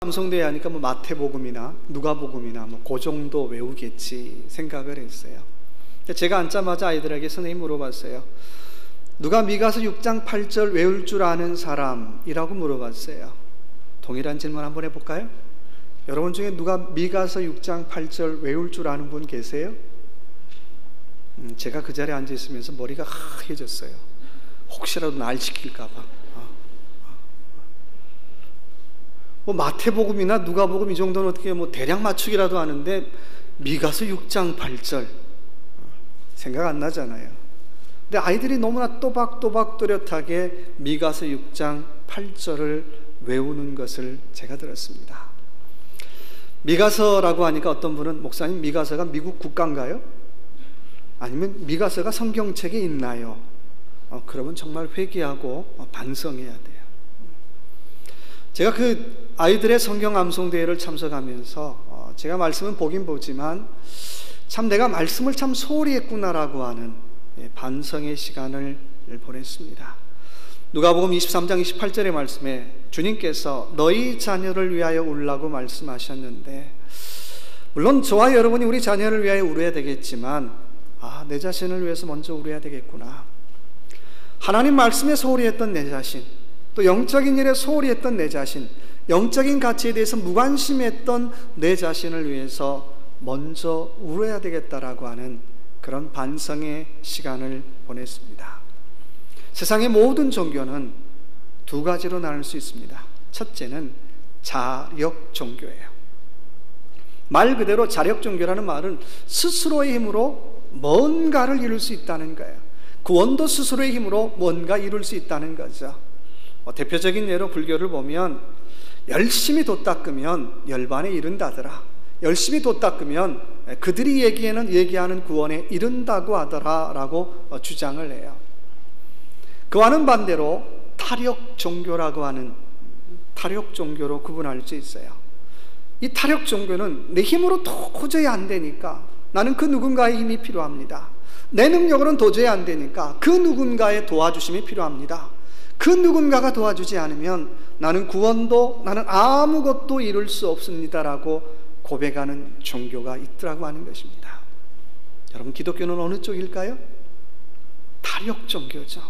암송대회 하니까 뭐 마태복음이나 누가복음이나 뭐 그 정도 외우겠지 생각을 했어요. 제가 앉자마자 아이들에게 선생님 물어봤어요. 누가 미가서 6장 8절 외울 줄 아는 사람이라고 물어봤어요. 동일한 질문 한번 해볼까요? 여러분 중에 누가 미가서 6장 8절 외울 줄 아는 분 계세요? 제가 그 자리에 앉아 있으면서 머리가 하얘졌어요. 혹시라도 날 시킬까 봐. 뭐 마태복음이나 누가복음 이 정도는 어떻게 뭐 대략 맞추기라도 하는데 미가서 6장 8절 생각 안 나잖아요. 근데 아이들이 너무나 또박또박 또렷하게 미가서 6장 8절을 외우는 것을 제가 들었습니다. 미가서라고 하니까 어떤 분은 목사님 미가서가 미국 국가인가요? 아니면 미가서가 성경책에 있나요? 그러면 정말 회개하고 반성해야 돼요. 제가 그 아이들의 성경 암송대회를 참석하면서 제가 말씀은 보긴 보지만 참 내가 말씀을 참 소홀히 했구나라고 하는 반성의 시간을 보냈습니다. 누가복음 23장 28절의 말씀에 주님께서 너희 자녀를 위하여 울라고 말씀하셨는데, 물론 저와 여러분이 우리 자녀를 위하여 울어야 되겠지만 내 자신을 위해서 먼저 울어야 되겠구나. 하나님 말씀에 소홀히 했던 내 자신, 또 영적인 일에 소홀히 했던 내 자신, 영적인 가치에 대해서 무관심했던 내 자신을 위해서 먼저 울어야 되겠다라고 하는 그런 반성의 시간을 보냈습니다. 세상의 모든 종교는 두 가지로 나눌 수 있습니다. 첫째는 자력 종교예요. 말 그대로 자력 종교라는 말은 스스로의 힘으로 뭔가를 이룰 수 있다는 거예요. 구원도 스스로의 힘으로 뭔가 이룰 수 있다는 거죠. 대표적인 예로 불교를 보면 열심히 돛 닦으면 열반에 이른다더라, 열심히 돛 닦으면 그들이 얘기하는 구원에 이른다고 하더라 라고 주장을 해요. 그와는 반대로 타력 종교라고 하는 타력 종교로 구분할 수 있어요. 이 타력 종교는 내 힘으로 도저히 안 되니까 나는 그 누군가의 힘이 필요합니다. 내 능력으로는 도저히 안 되니까 그 누군가의 도와주심이 필요합니다. 그 누군가가 도와주지 않으면 나는 구원도, 나는 아무것도 이룰 수 없습니다라고 고백하는 종교가 있더라고 하는 것입니다. 여러분, 기독교는 어느 쪽일까요? 타력 종교죠.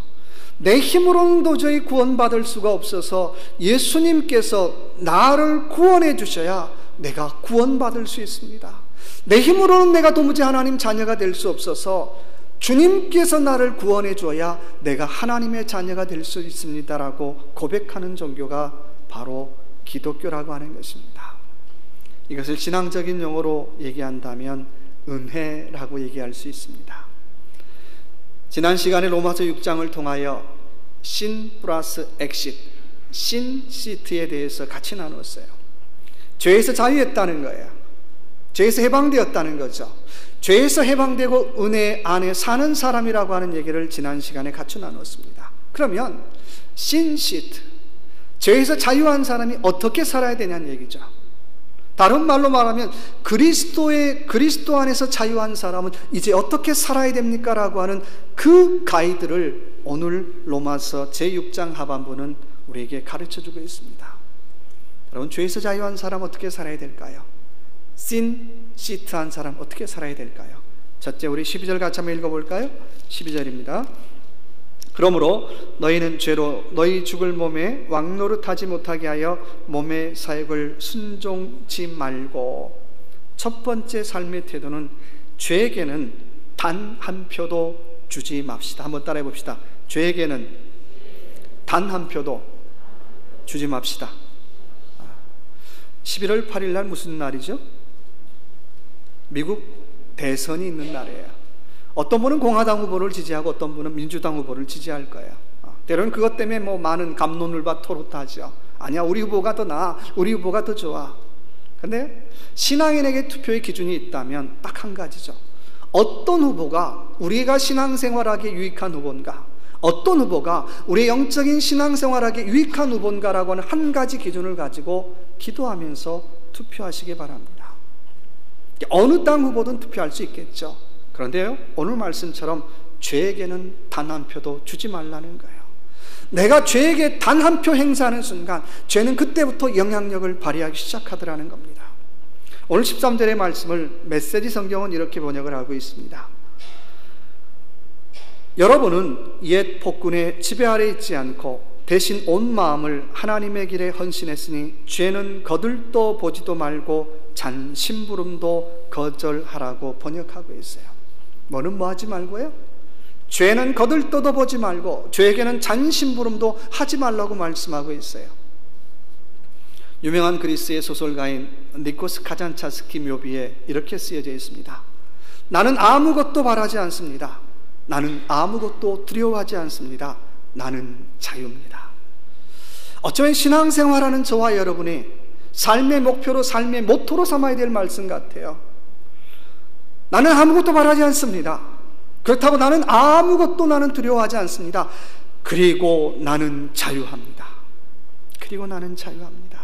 내 힘으로는 도저히 구원받을 수가 없어서 예수님께서 나를 구원해 주셔야 내가 구원받을 수 있습니다. 내 힘으로는 내가 도무지 하나님 자녀가 될 수 없어서 주님께서 나를 구원해 줘야 내가 하나님의 자녀가 될 수 있습니다라고 고백하는 종교가 바로 기독교라고 하는 것입니다. 이것을 신앙적인 용어로 얘기한다면 은혜라고 얘기할 수 있습니다. 지난 시간에 로마서 6장을 통하여 신 플러스 엑싯, 신 시트에 대해서 같이 나눴어요. 죄에서 자유했다는 거예요. 죄에서 해방되었다는 거죠. 죄에서 해방되고 은혜 안에 사는 사람이라고 하는 얘기를 지난 시간에 같이 나눴습니다. 그러면 신 시트, 죄에서 자유한 사람이 어떻게 살아야 되냐는 얘기죠. 다른 말로 말하면 그리스도 안에서 자유한 사람은 이제 어떻게 살아야 됩니까? 라고 하는 그 가이드를 오늘 로마서 제6장 하반부는 우리에게 가르쳐주고 있습니다. 여러분, 죄에서 자유한 사람 어떻게 살아야 될까요? 신 시트한 사람 어떻게 살아야 될까요? 첫째, 우리 12절 같이 한번 읽어볼까요? 12절입니다. 그러므로 너희는 죄로 너희 죽을 몸에 왕노릇하지 못하게 하여 몸의 사역을 순종치 말고, 첫 번째 삶의 태도는 죄에게는 단 한 표도 주지 맙시다. 한번 따라해 봅시다. 죄에게는 단 한 표도 주지 맙시다. 11월 8일 날 무슨 날이죠? 미국 대선이 있는 날이에요. 어떤 분은 공화당 후보를 지지하고 어떤 분은 민주당 후보를 지지할 거예요. 때로는 그것 때문에 뭐 많은 갑론을박 토롯하죠. 아니야, 우리 후보가 더 나아, 우리 후보가 더 좋아. 근데 신앙인에게 투표의 기준이 있다면 딱 한 가지죠. 어떤 후보가 우리가 신앙생활하기에 유익한 후보인가, 어떤 후보가 우리의 영적인 신앙생활하기에 유익한 후보인가라고 하는 한 가지 기준을 가지고 기도하면서 투표하시기 바랍니다. 어느 당 후보든 투표할 수 있겠죠. 그런데요, 오늘 말씀처럼 죄에게는 단 한 표도 주지 말라는 거예요. 내가 죄에게 단 한 표 행사하는 순간 죄는 그때부터 영향력을 발휘하기 시작하더라는 겁니다. 오늘 13절의 말씀을 메시지 성경은 이렇게 번역을 하고 있습니다. 여러분은 옛 폭군의 지배 아래 있지 않고 대신 온 마음을 하나님의 길에 헌신했으니 죄는 거들떠 보지도 말고 잔 심부름도 거절하라고 번역하고 있어요. 뭐는 뭐 하지 말고요? 죄는 거들떠도 보지 말고 죄에게는 잔 심부름도 하지 말라고 말씀하고 있어요. 유명한 그리스의 소설가인 니코스 카잔차스키 묘비에 이렇게 쓰여져 있습니다. 나는 아무것도 바라지 않습니다. 나는 아무것도 두려워하지 않습니다. 나는 자유입니다. 어쩌면 신앙생활하는 저와 여러분이 삶의 목표로, 삶의 모토로 삼아야 될 말씀 같아요. 나는 아무것도 바라지 않습니다. 그렇다고 나는 아무것도 두려워하지 않습니다. 그리고 나는 자유합니다. 그리고 나는 자유합니다.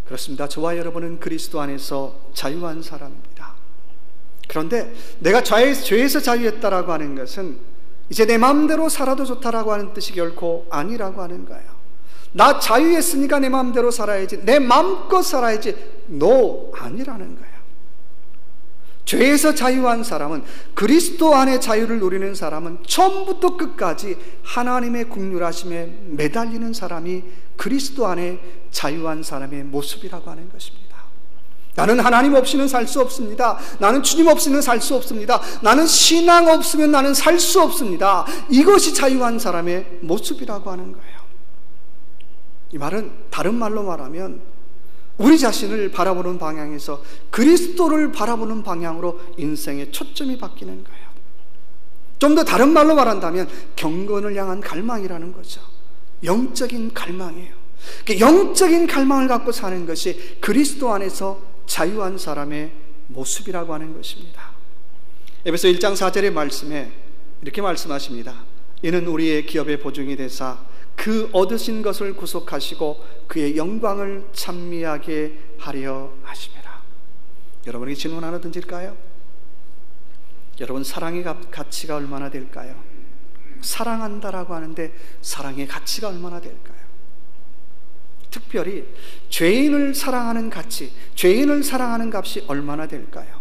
그렇습니다. 저와 여러분은 그리스도 안에서 자유한 사람입니다. 그런데 내가 죄에서 자유했다라고 하는 것은 이제 내 마음대로 살아도 좋다라고 하는 뜻이 결코 아니라고 하는 거예요. 나 자유했으니까 내 마음대로 살아야지, 내 마음껏 살아야지, no, 아니라는 거예요. 죄에서 자유한 사람은, 그리스도 안에 자유를 누리는 사람은 처음부터 끝까지 하나님의 긍휼하심에 매달리는 사람이 그리스도 안에 자유한 사람의 모습이라고 하는 것입니다. 나는 하나님 없이는 살 수 없습니다. 나는 주님 없이는 살 수 없습니다. 나는 신앙 없으면 나는 살 수 없습니다. 이것이 자유한 사람의 모습이라고 하는 거예요. 이 말은 다른 말로 말하면 우리 자신을 바라보는 방향에서 그리스도를 바라보는 방향으로 인생의 초점이 바뀌는 거예요. 좀 더 다른 말로 말한다면 경건을 향한 갈망이라는 거죠. 영적인 갈망이에요. 영적인 갈망을 갖고 사는 것이 그리스도 안에서 자유한 사람의 모습이라고 하는 것입니다. 에베소 1장 4절의 말씀에 이렇게 말씀하십니다. 이는 우리의 기업의 보증이 되사 그 얻으신 것을 구속하시고 그의 영광을 찬미하게 하려 하심이라. 여러분에게 질문 하나 던질까요? 여러분, 사랑의 가치가 얼마나 될까요? 사랑한다라고 하는데 사랑의 가치가 얼마나 될까요? 특별히 죄인을 사랑하는 가치, 죄인을 사랑하는 값이 얼마나 될까요?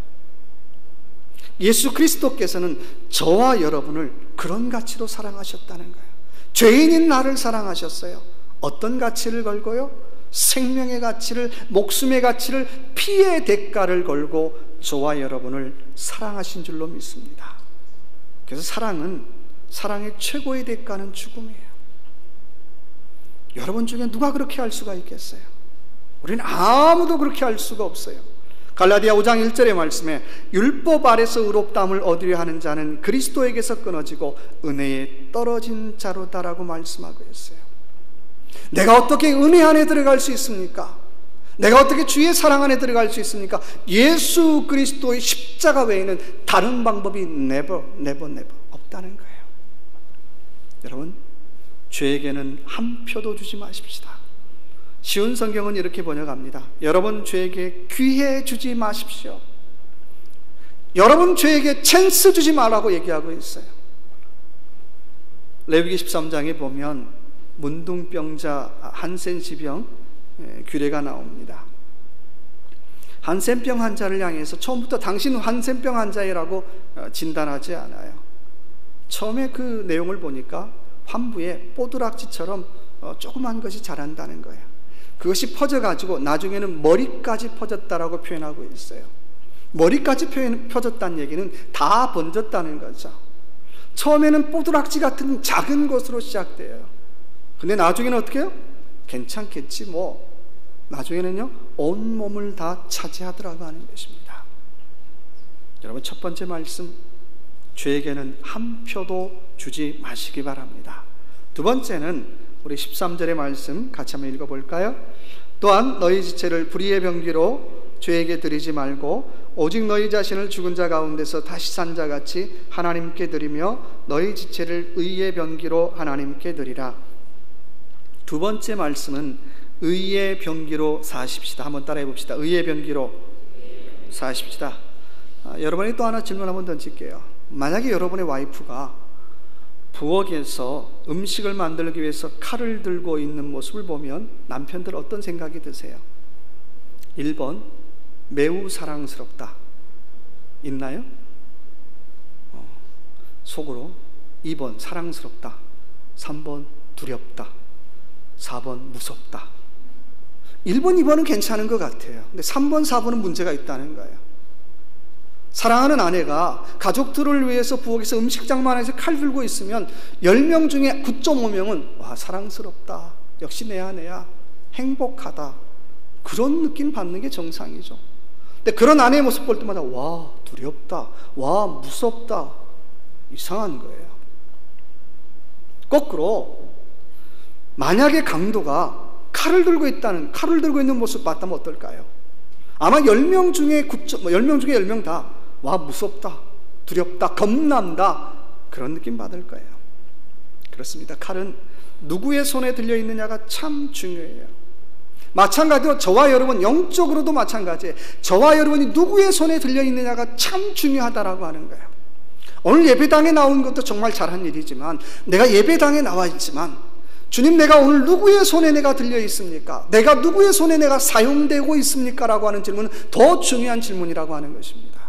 예수 그리스도께서는 저와 여러분을 그런 가치로 사랑하셨다는 거예요. 죄인인 나를 사랑하셨어요. 어떤 가치를 걸고요? 생명의 가치를, 목숨의 가치를, 피의 대가를 걸고 저와 여러분을 사랑하신 줄로 믿습니다. 그래서 사랑의 최고의 대가는 죽음이에요. 여러분 중에 누가 그렇게 할 수가 있겠어요? 우리는 아무도 그렇게 할 수가 없어요. 갈라디아 5장 1절의 말씀에 율법 아래서 의롭다함을 얻으려 하는 자는 그리스도에게서 끊어지고 은혜에 떨어진 자로다라고 말씀하고 있어요. 내가 어떻게 은혜 안에 들어갈 수 있습니까? 내가 어떻게 주의 사랑 안에 들어갈 수 있습니까? 예수 그리스도의 십자가 외에는 다른 방법이 never 없다는 거예요. 여러분, 죄에게는 한 표도 주지 마십시다. 쉬운 성경은 이렇게 번역합니다. 여러분 죄에게 기회 주지 마십시오. 여러분 죄에게 찬스 주지 말라고 얘기하고 있어요. 레위기 13장에 보면 문둥병자 한센시병 규례가 나옵니다. 한센병 환자를 향해서 처음부터 당신 한센병 환자이라고 진단하지 않아요. 처음에 그 내용을 보니까 환부에 뽀드락지처럼 조그만 것이 자란다는 거예요. 그것이 퍼져가지고 나중에는 머리까지 퍼졌다라고 표현하고 있어요. 머리까지 펴졌다는 얘기는 다 번졌다는 거죠. 처음에는 뽀드락지 같은 작은 것으로 시작돼요. 근데 나중에는 어떻게 해요? 괜찮겠지 뭐. 나중에는요, 온몸을 다 차지하더라고 하는 것입니다. 여러분, 첫 번째 말씀, 죄에게는 한 표도 주지 마시기 바랍니다. 두 번째는 우리 13절의 말씀 같이 한번 읽어볼까요? 또한 너희 지체를 불의의 병기로 죄에게 드리지 말고 오직 너희 자신을 죽은 자 가운데서 다시 산 자같이 하나님께 드리며 너희 지체를 의의 병기로 하나님께 드리라. 두 번째 말씀은 의의 병기로 사십시다. 한번 따라해 봅시다. 의의 병기로 사십시다. 여러분이 또 하나 질문 한번 던질게요. 만약에 여러분의 와이프가 부엌에서 음식을 만들기 위해서 칼을 들고 있는 모습을 보면 남편들 어떤 생각이 드세요? 1번 매우 사랑스럽다 있나요? 속으로 2번 사랑스럽다, 3번 두렵다, 4번 무섭다. 1번, 2번은 괜찮은 것 같아요. 근데 3번, 4번은 문제가 있다는 거예요. 사랑하는 아내가 가족들을 위해서 부엌에서 음식장만 해서 칼 들고 있으면 10명 중에 9.5명은 와, 사랑스럽다, 역시 내 아내야, 행복하다, 그런 느낌 받는 게 정상이죠. 근데 그런 아내의 모습 볼 때마다 와, 두렵다, 와, 무섭다, 이상한 거예요. 거꾸로 만약에 강도가 칼을 들고 있는 모습 봤다면 어떨까요? 아마 10명 중에 10명 다 와, 무섭다, 두렵다, 겁난다, 그런 느낌 받을 거예요. 그렇습니다. 칼은 누구의 손에 들려있느냐가 참 중요해요. 마찬가지로 저와 여러분, 영적으로도 마찬가지예요. 저와 여러분이 누구의 손에 들려있느냐가 참 중요하다라고 하는 거예요. 오늘 예배당에 나온 것도 정말 잘한 일이지만, 내가 예배당에 나와 있지만 주님, 내가 오늘 누구의 손에 내가 들려 있습니까? 내가 누구의 손에 내가 사용되고 있습니까? 라고 하는 질문은 더 중요한 질문이라고 하는 것입니다.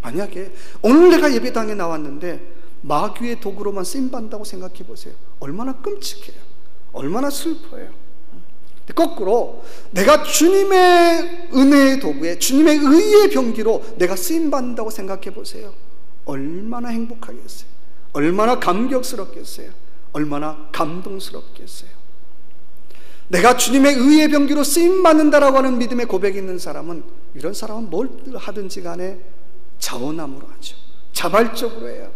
만약에 오늘 내가 예배당에 나왔는데 마귀의 도구로만 쓰임받는다고 생각해 보세요. 얼마나 끔찍해요. 얼마나 슬퍼요. 거꾸로 내가 주님의 은혜의 도구에, 주님의 의의 병기로 내가 쓰임받는다고 생각해 보세요. 얼마나 행복하겠어요. 얼마나 감격스럽겠어요. 얼마나 감동스럽겠어요. 내가 주님의 의의 병기로 쓰임받는다라고 하는 믿음의 고백이 있는 사람은, 이런 사람은 뭘 하든지 간에 자원함으로 하죠. 자발적으로 해요.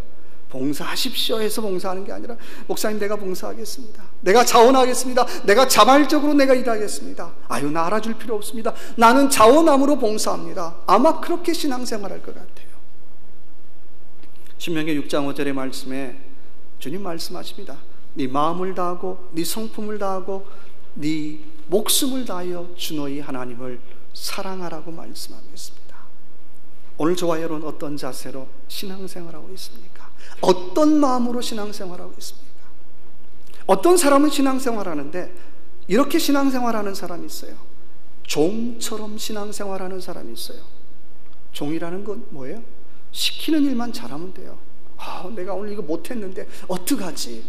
봉사하십시오 해서 봉사하는 게 아니라, 목사님 내가 봉사하겠습니다, 내가 자원하겠습니다, 내가 자발적으로 내가 일하겠습니다, 아유 나 알아줄 필요 없습니다, 나는 자원함으로 봉사합니다. 아마 그렇게 신앙생활할 것 같아요. 신명기 6장 5절의 말씀에 주님 말씀하십니다. 네 마음을 다하고 네 성품을 다하고 네 목숨을 다하여 주 너희 하나님을 사랑하라고 말씀하고 있습니다. 오늘 저와 여러분 어떤 자세로 신앙생활하고 있습니까? 어떤 마음으로 신앙생활하고 있습니까? 어떤 사람은 신앙생활하는데 이렇게 신앙생활하는 사람이 있어요. 종처럼 신앙생활하는 사람이 있어요. 종이라는 건 뭐예요? 시키는 일만 잘하면 돼요. 내가 오늘 이거 못했는데 어떡하지?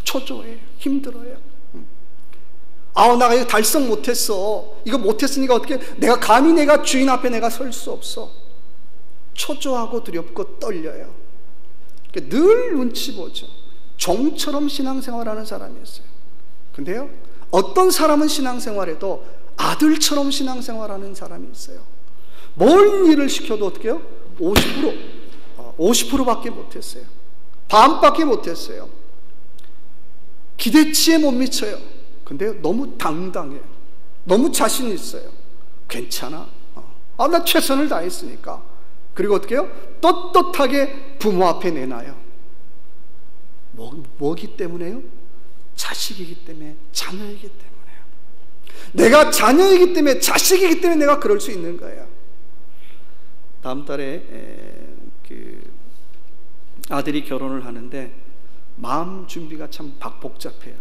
초조해요. 힘들어요. 나 이거 달성 못했어. 이거 못했으니까 어떻게, 내가 감히 내가 주인 앞에 내가 설 수 없어. 초조하고 두렵고 떨려요. 늘 눈치 보죠. 종처럼 신앙생활하는 사람이 있어요. 근데요, 어떤 사람은 신앙생활에도 아들처럼 신앙생활하는 사람이 있어요. 뭔 일을 시켜도 어떻게 해요? 50%밖에 못했어요. 반밖에 못했어요. 기대치에 못 미쳐요. 근데 너무 당당해요. 너무 자신 있어요. 괜찮아. 나 최선을 다했으니까. 그리고 어떻게 해요? 떳떳하게 부모 앞에 내놔요. 뭐기 때문에요? 자식이기 때문에, 자녀이기 때문에요. 내가 자녀이기 때문에, 자식이기 때문에 내가 그럴 수 있는 거예요. 다음 달에 아들이 결혼을 하는데 마음 준비가 참 복잡해요.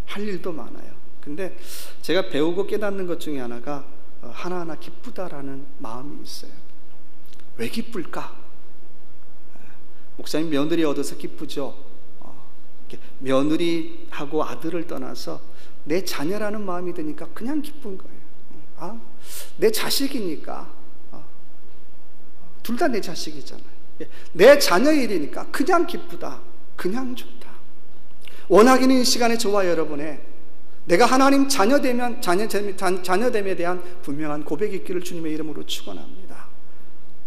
할 일도 많아요. 근데 제가 배우고 깨닫는 것 중에 하나가 하나하나 기쁘다라는 마음이 있어요. 왜 기쁠까? 목사님 며느리 얻어서 기쁘죠. 며느리하고 아들을 떠나서 내 자녀라는 마음이 드니까 그냥 기쁜 거예요. 내 자식이니까, 둘 다 내 자식이잖아요. 내 자녀 일이니까 그냥 기쁘다, 그냥 좋다. 원하기는 이 시간에 저와 여러분의 내가 하나님 자녀됨에 대한 분명한 고백이 있기를 주님의 이름으로 축원합니다.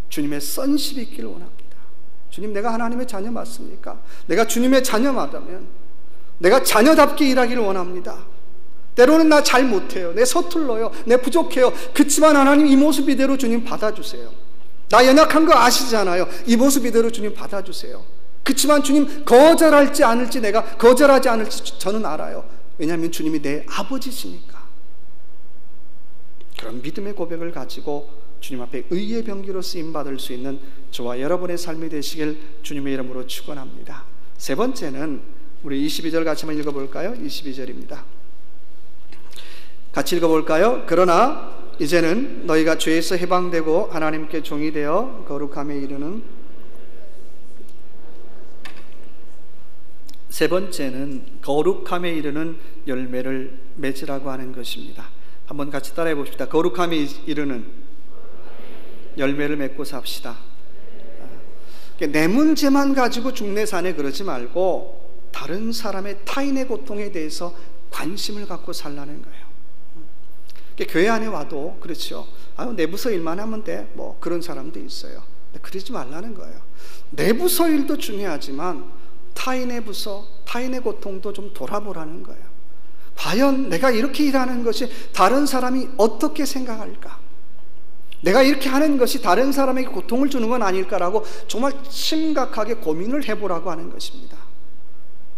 주님의 선십이 있기를 원합니다. 주님, 내가 하나님의 자녀 맞습니까? 내가 주님의 자녀 맞다면 내가 자녀답게 일하기를 원합니다. 때로는 나 잘 못해요. 내 서툴러요. 내 부족해요. 그렇지만 하나님 이 모습 이대로 주님 받아주세요. 나 연약한 거 아시잖아요. 이 모습 이대로 주님 받아주세요. 그렇지만 주님 거절할지 않을지, 내가 거절하지 않을지 저는 알아요. 왜냐하면 주님이 내 아버지시니까. 그런 믿음의 고백을 가지고 주님 앞에 의의 병기로 쓰임받을 수 있는 저와 여러분의 삶이 되시길 주님의 이름으로 축원합니다. 세 번째는 우리 22절 같이 한번 읽어볼까요? 22절입니다. 같이 읽어볼까요? 그러나 이제는 너희가 죄에서 해방되고 하나님께 종이 되어 거룩함에 이르는. 세 번째는 거룩함에 이르는 열매를 맺으라고 하는 것입니다. 한번 같이 따라해 봅시다. 거룩함에 이르는 열매를 맺고 삽시다. 내 문제만 가지고 중내산에 그러지 말고 다른 사람의 타인의 고통에 대해서 관심을 갖고 살라는 거예요. 교회 안에 와도 그렇죠. 내부서 일만 하면 돼. 뭐 그런 사람도 있어요. 그러지 말라는 거예요. 내부서 일도 중요하지만 타인의 부서, 타인의 고통도 좀 돌아보라는 거예요. 과연 내가 이렇게 일하는 것이 다른 사람이 어떻게 생각할까? 내가 이렇게 하는 것이 다른 사람에게 고통을 주는 건 아닐까라고 정말 심각하게 고민을 해보라고 하는 것입니다.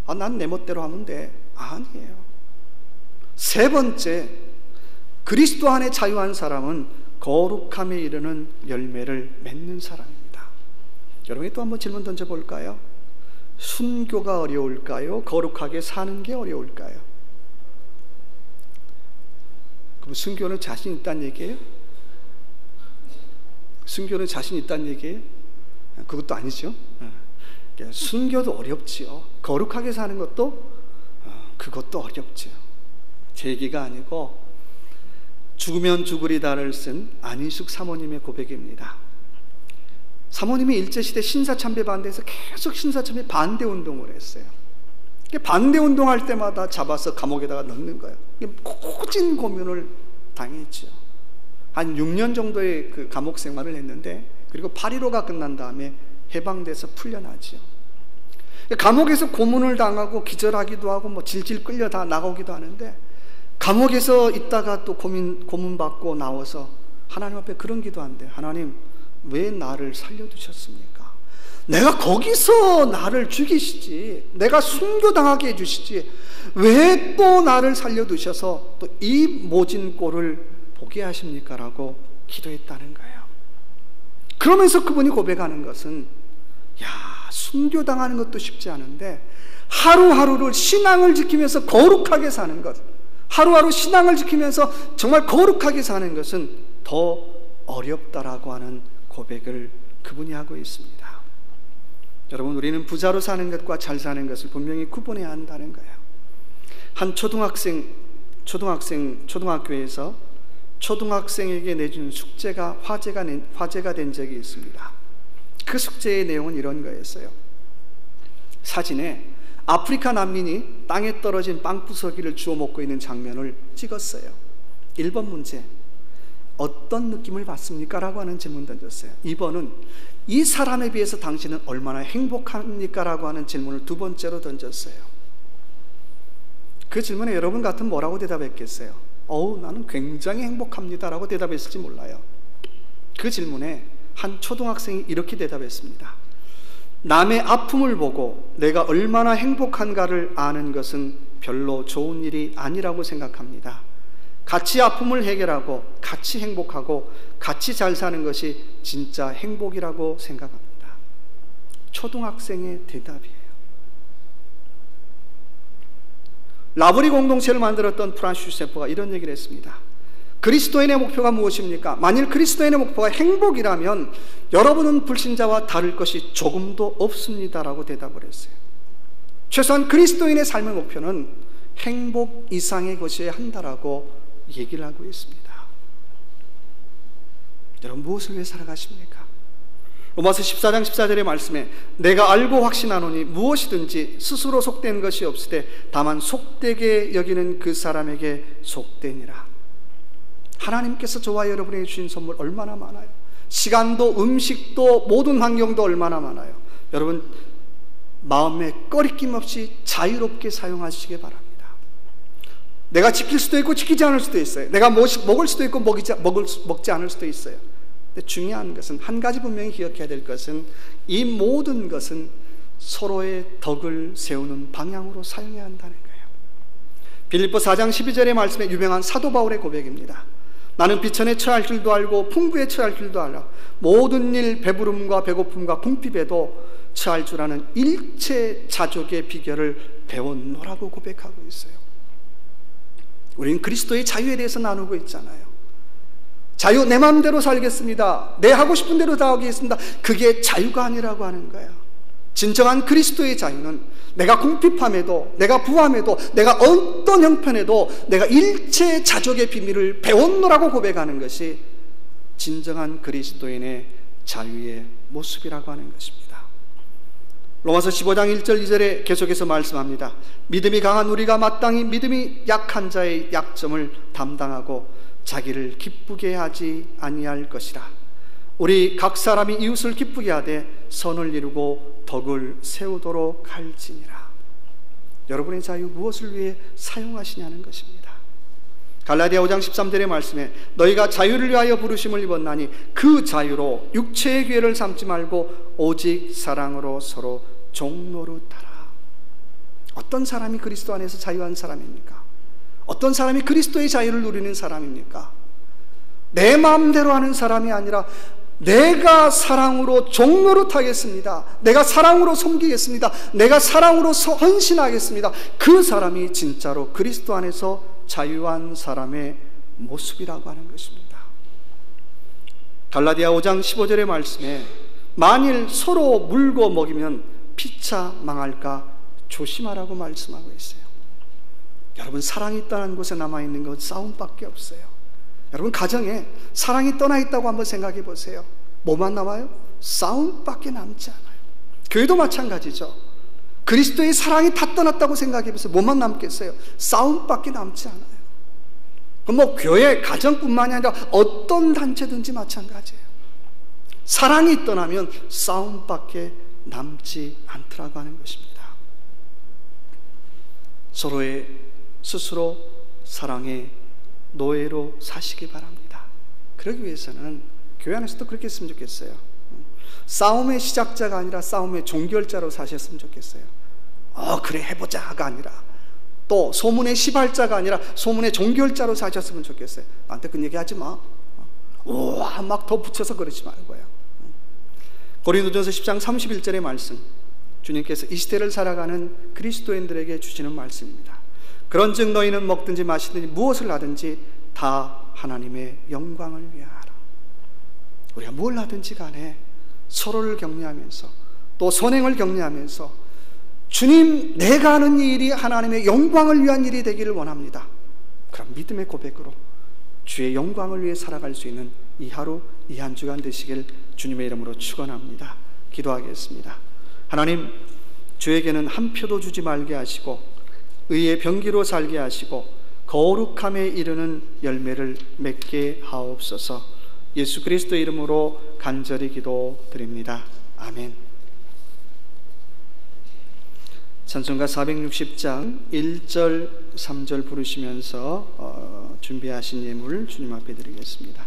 난 내 멋대로 하면 돼. 아니에요. 세 번째, 그리스도 안에 자유한 사람은 거룩함에 이르는 열매를 맺는 사람입니다. 여러분이 또 한번 질문 던져볼까요? 순교가 어려울까요? 거룩하게 사는 게 어려울까요? 그럼 순교는 자신 있다는 얘기예요? 순교는 자신 있다는 얘기예요? 그것도 아니죠. 순교도 어렵지요. 거룩하게 사는 것도 그것도 어렵지요. 제 얘기가 아니고 죽으면 죽으리다를 쓴 안희숙 사모님의 고백입니다. 사모님이 일제시대 신사참배 반대에서 계속 신사참배 반대 운동을 했어요. 반대 운동할 때마다 잡아서 감옥에다가 넣는 거예요. 고진 고문을 당했죠. 한 6년 정도의 그 감옥 생활을 했는데, 그리고 8.15가 끝난 다음에 해방돼서 풀려나죠. 감옥에서 고문을 당하고 기절하기도 하고 뭐 질질 끌려 다 나오기도 하는데, 감옥에서 있다가 또 고문받고 나와서 하나님 앞에 그런 기도한대요. 하나님, 왜 나를 살려두셨습니까? 내가 거기서 나를 죽이시지, 내가 순교당하게 해주시지, 왜 또 나를 살려두셔서 또 이 모진 꼴을 보게 하십니까? 라고 기도했다는 거예요. 그러면서 그분이 고백하는 것은, 순교당하는 것도 쉽지 않은데 하루하루를 신앙을 지키면서 거룩하게 사는 것, 하루하루 신앙을 지키면서 정말 거룩하게 사는 것은 더 어렵다라고 하는 고백을 그분이 하고 있습니다. 여러분, 우리는 부자로 사는 것과 잘 사는 것을 분명히 구분해야 한다는 거예요. 한 초등학교에서 초등학생에게 내준 숙제가 화제가 된 적이 있습니다. 그 숙제의 내용은 이런 거였어요. 사진에 아프리카 난민이 땅에 떨어진 빵부서기를 주워 먹고 있는 장면을 찍었어요. 1번 문제, 어떤 느낌을 받습니까? 라고 하는 질문 던졌어요. 2번은 이 사람에 비해서 당신은 얼마나 행복합니까? 라고 하는 질문을 두 번째로 던졌어요. 그 질문에 여러분 같으면 뭐라고 대답했겠어요? 나는 굉장히 행복합니다 라고 대답했을지 몰라요. 그 질문에 한 초등학생이 이렇게 대답했습니다. 남의 아픔을 보고 내가 얼마나 행복한가를 아는 것은 별로 좋은 일이 아니라고 생각합니다. 같이 아픔을 해결하고 같이 행복하고 같이 잘 사는 것이 진짜 행복이라고 생각합니다. 초등학생의 대답이에요. 라브리 공동체를 만들었던 프란시스 세포가 이런 얘기를 했습니다. 그리스도인의 목표가 무엇입니까? 만일 그리스도인의 목표가 행복이라면 여러분은 불신자와 다를 것이 조금도 없습니다라고 대답을 했어요. 최소한 그리스도인의 삶의 목표는 행복 이상의 것이어야 한다라고 얘기를 하고 있습니다. 여러분, 무엇을 위해 살아가십니까? 로마서 14장 14절의 말씀에 내가 알고 확신하노니 무엇이든지 스스로 속된 것이 없으되 다만 속되게 여기는 그 사람에게 속되니라. 하나님께서 저와 여러분에게 주신 선물 얼마나 많아요. 시간도 음식도 모든 환경도 얼마나 많아요. 여러분, 마음에 꺼리낌 없이 자유롭게 사용하시기 바랍니다. 내가 지킬 수도 있고 지키지 않을 수도 있어요. 내가 먹을 수도 있고 먹지 않을 수도 있어요. 근데 중요한 것은, 한 가지 분명히 기억해야 될 것은, 이 모든 것은 서로의 덕을 세우는 방향으로 사용해야 한다는 거예요. 빌립보 4장 12절의 말씀에 유명한 사도 바울의 고백입니다. 나는 비천에 처할 줄도 알고 풍부에 처할 줄도 알아. 모든 일 배부름과 배고픔과 궁핍에도 처할 줄 아는 일체 자족의 비결을 배웠노라고 고백하고 있어요. 우리는 그리스도의 자유에 대해서 나누고 있잖아요. 자유, 내 마음대로 살겠습니다. 내 하고 싶은 대로 다 하겠습니다. 그게 자유가 아니라고 하는 거예요. 진정한 그리스도의 자유는 내가 궁핍함에도, 내가 부함에도, 내가 어떤 형편에도 내가 일체 자족의 비밀을 배웠노라고 고백하는 것이 진정한 그리스도인의 자유의 모습이라고 하는 것입니다. 로마서 15장 1절 2절에 계속해서 말씀합니다. 믿음이 강한 우리가 마땅히 믿음이 약한 자의 약점을 담당하고 자기를 기쁘게 하지 아니할 것이라. 우리 각 사람이 이웃을 기쁘게 하되 선을 이루고 덕을 세우도록 할지니라. 여러분의 자유 무엇을 위해 사용하시냐는 것입니다. 갈라디아 5장 13절의 말씀에 너희가 자유를 위하여 부르심을 입었나니 그 자유로 육체의 기회를 삼지 말고 오직 사랑으로 서로 종노릇하라. 어떤 사람이 그리스도 안에서 자유한 사람입니까? 어떤 사람이 그리스도의 자유를 누리는 사람입니까? 내 마음대로 하는 사람이 아니라 내가 사랑으로 종노릇하겠습니다. 내가 사랑으로 섬기겠습니다. 내가 사랑으로 헌신하겠습니다. 그 사람이 진짜로 그리스도 안에서 자유한 사람의 모습이라고 하는 것입니다. 갈라디아 5장 15절의 말씀에 만일 서로 물고 먹이면 피차 망할까 조심하라고 말씀하고 있어요. 여러분, 사랑이 떠난 곳에 남아있는 건 싸움밖에 없어요. 여러분, 가정에 사랑이 떠나 있다고 한번 생각해 보세요. 뭐만 남아요? 싸움밖에 남지 않아요. 교회도 마찬가지죠. 그리스도의 사랑이 다 떠났다고 생각해 보세요. 뭐만 남겠어요? 싸움밖에 남지 않아요. 그럼 교회, 가정뿐만이 아니라 어떤 단체든지 마찬가지예요. 사랑이 떠나면 싸움밖에 남지 않더라고 하는 것입니다. 서로의 스스로 사랑의 노예로 사시기 바랍니다. 그러기 위해서는 교회 안에서도 그렇게 했으면 좋겠어요. 싸움의 시작자가 아니라 싸움의 종결자로 사셨으면 좋겠어요. 그래 해보자가 아니라, 또 소문의 시발자가 아니라 소문의 종결자로 사셨으면 좋겠어요. 나한테 그 얘기 하지 마. 우와 막 더 붙여서 그러지 말고요. 고린도전서 10장 31절의 말씀, 주님께서 이 시대를 살아가는 그리스도인들에게 주시는 말씀입니다. 그런즉 너희는 먹든지 마시든지 무엇을 하든지 다 하나님의 영광을 위하라. 우리가 뭘 하든지 간에 서로를 격려하면서 또 선행을 격려하면서 주님, 내가 하는 이 일이 하나님의 영광을 위한 일이 되기를 원합니다. 그럼 믿음의 고백으로 주의 영광을 위해 살아갈 수 있는 이 하루, 이 한 주간 되시길 주님의 이름으로 축원합니다. 기도하겠습니다. 하나님, 주에게는 한 표도 주지 말게 하시고 의의 병기로 살게 하시고 거룩함에 이르는 열매를 맺게 하옵소서. 예수 그리스도 이름으로 간절히 기도드립니다. 아멘. 찬송가 460장 1절 3절 부르시면서 준비하신 예물 주님 앞에 드리겠습니다.